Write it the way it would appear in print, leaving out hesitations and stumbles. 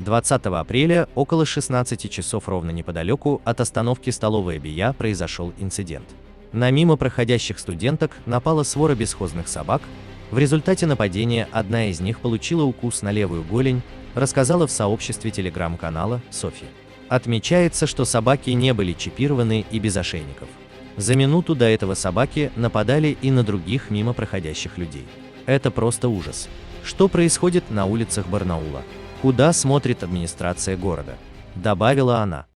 20 апреля около 16 часов ровно неподалеку от остановки «Столовая Бия» произошел инцидент. На мимо проходящих студенток напала свора бесхозных собак. В результате нападения одна из них получила укус на левую голень, рассказала в сообществе телеграм-канала Софья. Отмечается, что собаки не были чипированы и без ошейников. За минуту до этого собаки нападали и на других мимо проходящих людей. Это просто ужас. Что происходит на улицах Барнаула? Куда смотрит администрация города? Добавила она.